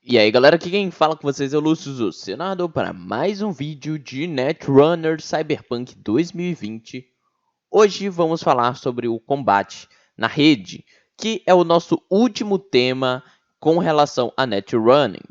E aí galera, aqui quem fala com vocês é o Lúcio, o senador, para mais um vídeo de Netrunner Cyberpunk 2020. Hoje vamos falar sobre o combate na rede, que é o nosso último tema com relação a Netrunning.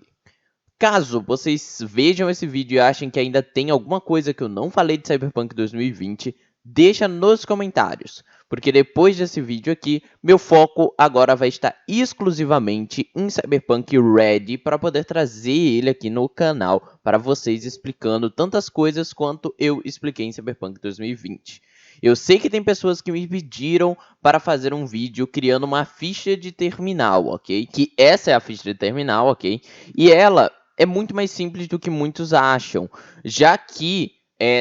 Caso vocês vejam esse vídeo e achem que ainda tem alguma coisa que eu não falei de Cyberpunk 2020, deixa nos comentários, porque depois desse vídeo aqui, meu foco agora vai estar exclusivamente em Cyberpunk Red para poder trazer ele aqui no canal para vocês, explicando tantas coisas quanto eu expliquei em Cyberpunk 2020. Eu sei que tem pessoas que me pediram para fazer um vídeo criando uma ficha de terminal, ok? Que essa é a ficha de terminal, ok? E ela é muito mais simples do que muitos acham, já que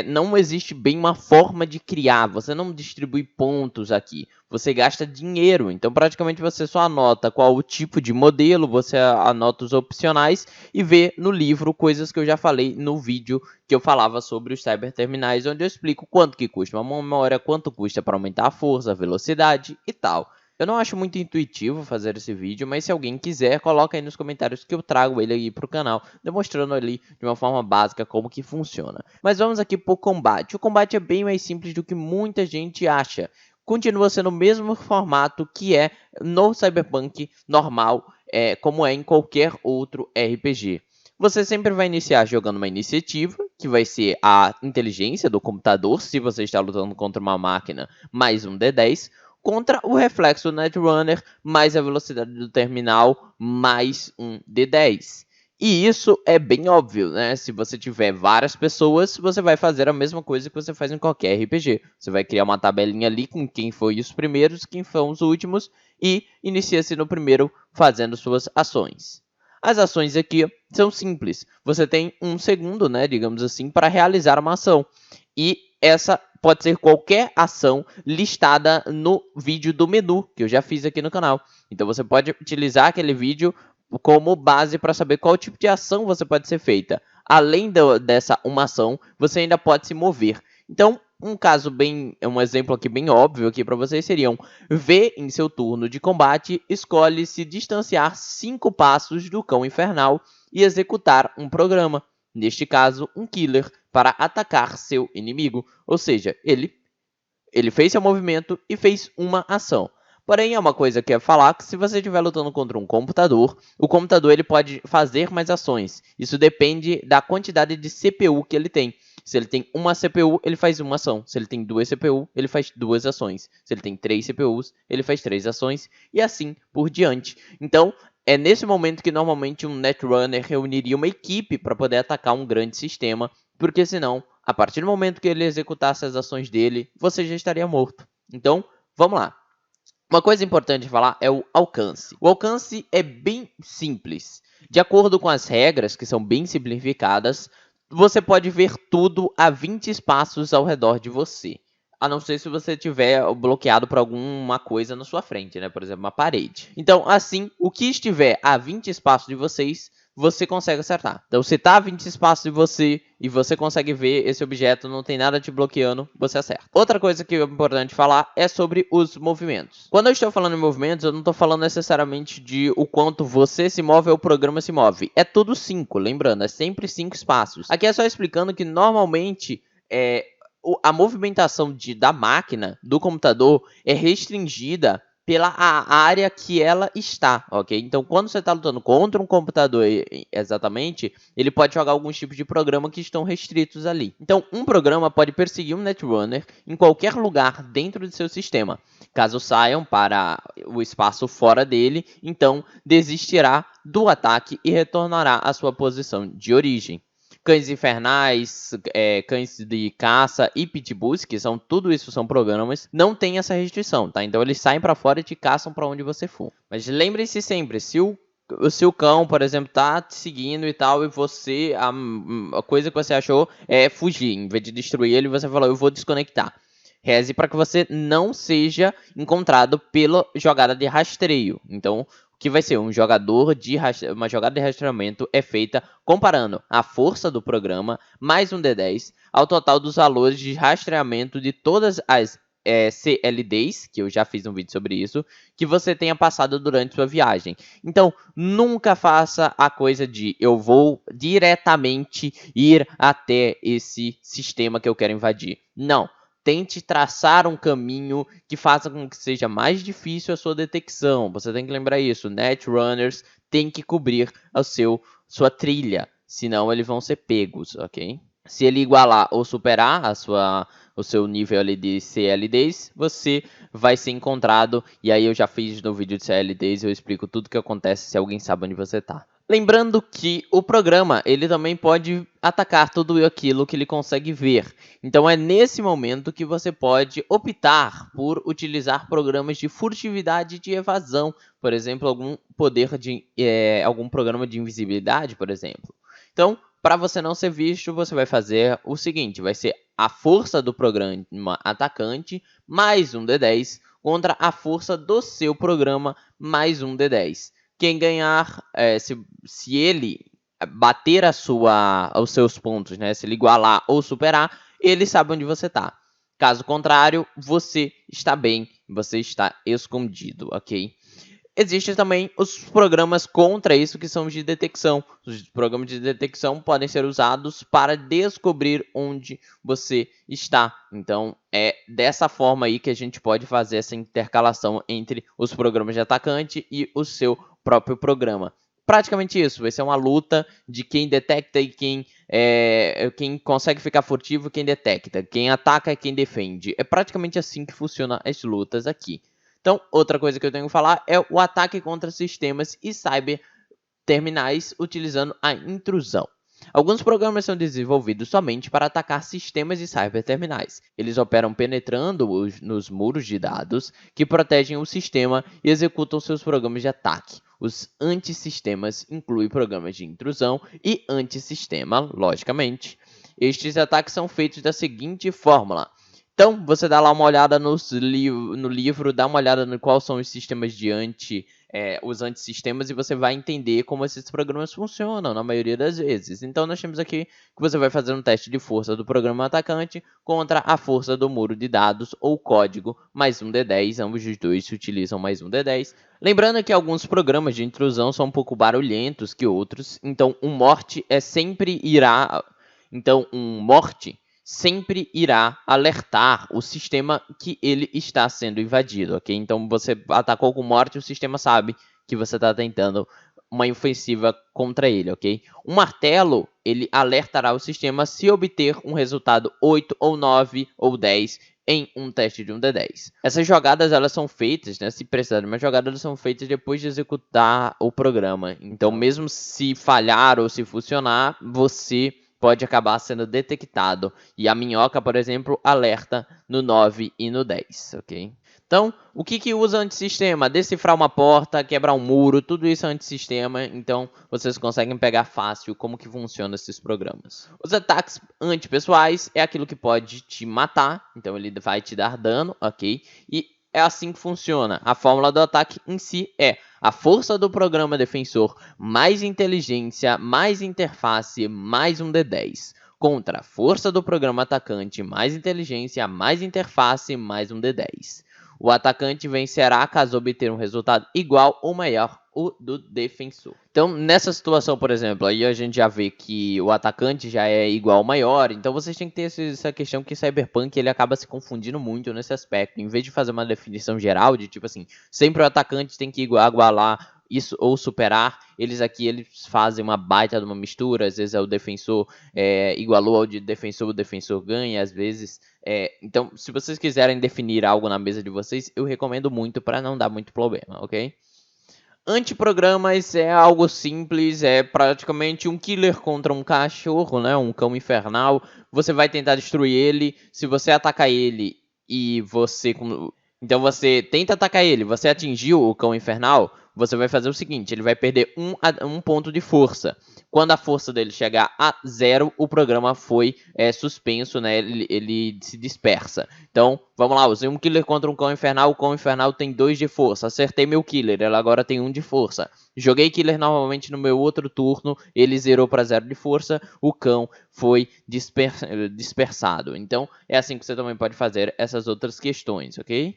não existe bem uma forma de criar, você não distribui pontos aqui, você gasta dinheiro, então praticamente você só anota qual o tipo de modelo, você anota os opcionais e vê no livro coisas que eu já falei no vídeo que eu falava sobre os cyberterminais, onde eu explico quanto que custa uma memória, quanto custa para aumentar a força, a velocidade e tal. Eu não acho muito intuitivo fazer esse vídeo, mas se alguém quiser, coloca aí nos comentários que eu trago ele aí para o canal, demonstrando ali de uma forma básica como que funciona. Mas vamos aqui para o combate. O combate é bem mais simples do que muita gente acha. Continua sendo o mesmo formato que é no Cyberpunk normal, como é em qualquer outro RPG. Você sempre vai iniciar jogando uma iniciativa, que vai ser a inteligência do computador, se você está lutando contra uma máquina, mais um D10, contra o reflexo do Netrunner, mais a velocidade do terminal, mais um D10. E isso é bem óbvio, né? Se você tiver várias pessoas, você vai fazer a mesma coisa que você faz em qualquer RPG. Você vai criar uma tabelinha ali com quem foi os primeiros, quem foram os últimos, e inicia-se no primeiro fazendo suas ações. As ações aqui são simples. Você tem um segundo, né, digamos assim, para realizar uma ação. E essa pode ser qualquer ação listada no vídeo do menu, que eu já fiz aqui no canal. Então você pode utilizar aquele vídeo como base para saber qual tipo de ação você pode ser feita. Além dessa uma ação, você ainda pode se mover. Então, um exemplo aqui bem óbvio aqui para vocês seriam: V em seu turno de combate, escolhe se distanciar 5 passos do cão infernal e executar um programa, neste caso, um killer, para atacar seu inimigo. Ou seja, ele fez seu movimento e fez uma ação. Porém, é uma coisa que é falar que se você estiver lutando contra um computador, o computador ele pode fazer mais ações. Isso depende da quantidade de CPU que ele tem. Se ele tem uma CPU, ele faz uma ação. Se ele tem duas CPU, ele faz duas ações. Se ele tem 3 CPUs, ele faz 3 ações. E assim por diante. Então, é nesse momento que normalmente um Netrunner reuniria uma equipe para poder atacar um grande sistema. Porque senão, a partir do momento que ele executasse as ações dele, você já estaria morto. Então, vamos lá. Uma coisa importante de falar é o alcance. O alcance é bem simples. De acordo com as regras, que são bem simplificadas, você pode ver tudo a 20 espaços ao redor de você. A não ser se você tiver bloqueado por alguma coisa na sua frente, né? Por exemplo, uma parede. Então, assim, o que estiver a 20 espaços de vocês, você consegue acertar. Então, se está a 20 espaços de você e você consegue ver esse objeto, não tem nada te bloqueando, você acerta. Outra coisa que é importante falar é sobre os movimentos. Quando eu estou falando em movimentos, eu não estou falando necessariamente de o quanto você se move ou o programa se move. É tudo 5, lembrando, é sempre 5 espaços. Aqui é só explicando que normalmente a movimentação da máquina, do computador, é restringida pela área que ela está, ok? Então, quando você está lutando contra um computador exatamente, ele pode jogar alguns tipos de programa que estão restritos ali. Então, um programa pode perseguir um Netrunner em qualquer lugar dentro do seu sistema. Caso saiam para o espaço fora dele, então desistirá do ataque e retornará à sua posição de origem. Cães infernais, cães de caça e pitbulls, que são tudo isso são programas, não tem essa restrição, tá? Então eles saem para fora e te caçam para onde você for. Mas lembre-se sempre, se o seu cão, por exemplo, tá te seguindo e tal, e você, a coisa que você achou é fugir, em vez de destruir ele, você falou, eu vou desconectar. Reze para que você não seja encontrado pela jogada de rastreio. Então, que vai ser uma jogada de rastreamento é feita comparando a força do programa mais um D10 ao total dos valores de rastreamento de todas as CLDs, que eu já fiz um vídeo sobre isso, que você tenha passado durante sua viagem. Então, nunca faça a coisa de eu vou diretamente ir até esse sistema que eu quero invadir. Não. Tente traçar um caminho que faça com que seja mais difícil a sua detecção. Você tem que lembrar isso. Netrunners têm que cobrir sua trilha, senão eles vão ser pegos, ok? Se ele igualar ou superar o seu nível ali de CLDs, você vai ser encontrado. E aí eu já fiz no vídeo de CLDs, eu explico tudo o que acontece se alguém sabe onde você está. Lembrando que o programa ele também pode atacar tudo aquilo que ele consegue ver. Então é nesse momento que você pode optar por utilizar programas de furtividade e de evasão, por exemplo, algum programa de invisibilidade, por exemplo. Então, para você não ser visto, você vai fazer o seguinte: vai ser a força do programa atacante mais um D10 contra a força do seu programa mais um D10. Quem ganhar, se ele bater os seus pontos, né? Se ele igualar ou superar, ele sabe onde você está. Caso contrário, você está bem, você está escondido, ok? Existem também os programas contra isso que são de detecção. Os programas de detecção podem ser usados para descobrir onde você está. Então, é dessa forma aí que a gente pode fazer essa intercalação entre os programas de atacante e o seu próprio programa. Praticamente isso, vai ser uma luta de quem detecta e quem consegue ficar furtivo, quem detecta. Quem ataca é quem defende. É praticamente assim que funcionam as lutas aqui. Então, outra coisa que eu tenho que falar é o ataque contra sistemas e cyberterminais utilizando a intrusão. Alguns programas são desenvolvidos somente para atacar sistemas e cyberterminais. Eles operam penetrando nos muros de dados que protegem o sistema e executam seus programas de ataque. Os antisistemas incluem programas de intrusão e antissistema, logicamente. Estes ataques são feitos da seguinte fórmula. Então, você dá lá uma olhada no livro, dá uma olhada no quais são os sistemas os antisistemas e você vai entender como esses programas funcionam na maioria das vezes. Então, nós temos aqui que você vai fazer um teste de força do programa atacante contra a força do muro de dados ou código mais um D10. Ambos os dois se utilizam mais um D10. Lembrando que alguns programas de intrusão são um pouco barulhentos que outros, então um morte sempre irá alertar o sistema que ele está sendo invadido, ok? Então, você atacou com morte, o sistema sabe que você está tentando uma ofensiva contra ele, ok? Um martelo, ele alertará o sistema se obter um resultado 8 ou 9 ou 10 em um teste de um D10. Essas jogadas, elas são feitas, né? Se precisar de uma jogada, elas são feitas depois de executar o programa. Então, mesmo se falhar ou se funcionar, você pode acabar sendo detectado. E a minhoca, por exemplo, alerta no 9 e no 10, ok? Então, o que usa antissistema? Decifrar uma porta, quebrar um muro, tudo isso é antissistema. Então, vocês conseguem pegar fácil como que funcionam esses programas. Os ataques antipessoais é aquilo que pode te matar. Então, ele vai te dar dano, ok? E é assim que funciona. A fórmula do ataque em si é a força do programa defensor mais inteligência mais interface mais um D10 contra a força do programa atacante mais inteligência mais interface mais um D10. O atacante vencerá caso obter um resultado igual ou maior o do defensor. Então, nessa situação, por exemplo, aí a gente já vê que o atacante já é igual ou maior. Então, vocês têm que ter essa questão que Cyberpunk ele acaba se confundindo muito nesse aspecto. Em vez de fazer uma definição geral de tipo assim, sempre o atacante tem que igualar isso ou superar, eles fazem uma baita de uma mistura. Às vezes é o defensor igualou ao de defensor, o defensor ganha, às vezes. Então, se vocês quiserem definir algo na mesa de vocês, eu recomendo muito para não dar muito problema, ok? Antiprogramas é algo simples, é praticamente um killer contra um cachorro, né? Um cão infernal. Você vai tentar destruir ele. Se você atacar ele e então você tenta atacar ele, você atingiu o cão infernal, você vai fazer o seguinte, ele vai perder um ponto de força. Quando a força dele chegar a 0, o programa foi suspenso, né? Ele se dispersa. Então, vamos lá, usei um killer contra um cão infernal, o cão infernal tem 2 de força. Acertei meu killer, ela agora tem 1 de força. Joguei killer novamente no meu outro turno, ele zerou para 0 de força, o cão foi dispersado. Então, é assim que você também pode fazer essas outras questões, ok?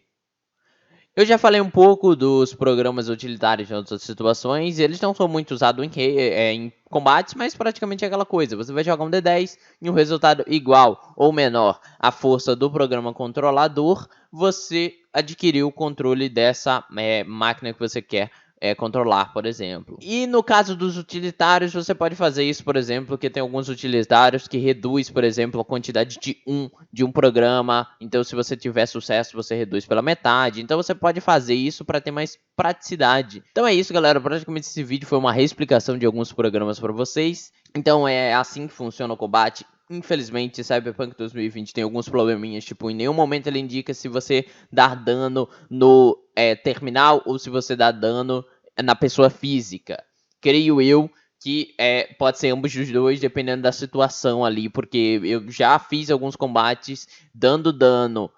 Eu já falei um pouco dos programas utilitários em outras situações, e eles não são muito usados em combates, mas praticamente é aquela coisa. Você vai jogar um D10 e um resultado igual ou menor à força do programa controlador, você adquiriu o controle dessa máquina que você quer controlar, por exemplo. E no caso dos utilitários, você pode fazer isso, por exemplo, que tem alguns utilitários que reduz, por exemplo, a quantidade de um programa. Então, se você tiver sucesso, você reduz pela metade. Então, você pode fazer isso para ter mais praticidade. Então é isso, galera. Praticamente esse vídeo foi uma reexplicação de alguns programas para vocês. Então é assim que funciona o combate. Infelizmente, Cyberpunk 2020 tem alguns probleminhas, tipo, em nenhum momento ele indica se você dar dano no terminal ou se você dá dano na pessoa física. Creio eu que pode ser ambos os dois, dependendo da situação ali, porque eu já fiz alguns combates dando dano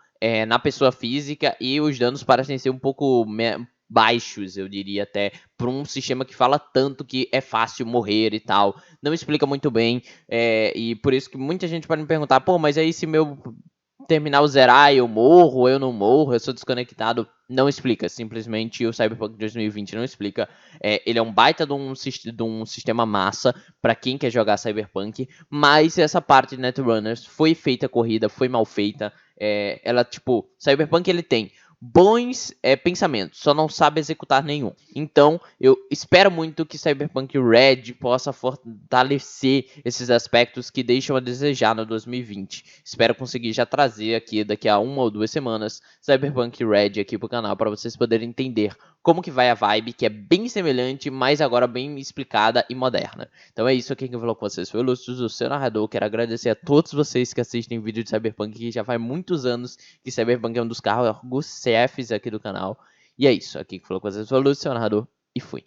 na pessoa física e os danos parecem ser um pouco baixos, eu diria até, para um sistema que fala tanto que é fácil morrer e tal. Não explica muito bem, e por isso que muita gente pode me perguntar, pô, mas aí se meu terminal zerar, eu morro, eu não morro, eu sou desconectado. Não explica, simplesmente o Cyberpunk 2020 não explica. Ele é um baita de um sistema massa para quem quer jogar Cyberpunk, mas essa parte de Netrunners foi feita corrida, foi mal feita. Ela, tipo, Cyberpunk ele tem bons pensamentos, só não sabe executar nenhum. Então, eu espero muito que Cyberpunk Red possa fortalecer esses aspectos que deixam a desejar no 2020. Espero conseguir já trazer aqui, daqui a 1 ou 2 semanas, Cyberpunk Red aqui pro canal, para vocês poderem entender como que vai a vibe, que é bem semelhante, mas agora bem explicada e moderna. Então é isso aqui que eu falou com vocês. Foi o Lúcio, o seu narrador. Quero agradecer a todos vocês que assistem vídeo de Cyberpunk, que já faz muitos anos que Cyberpunk é um dos carros chefes aqui do canal. E é isso aqui que falou com vocês. Foi o Lúcio, seu narrador, e fui.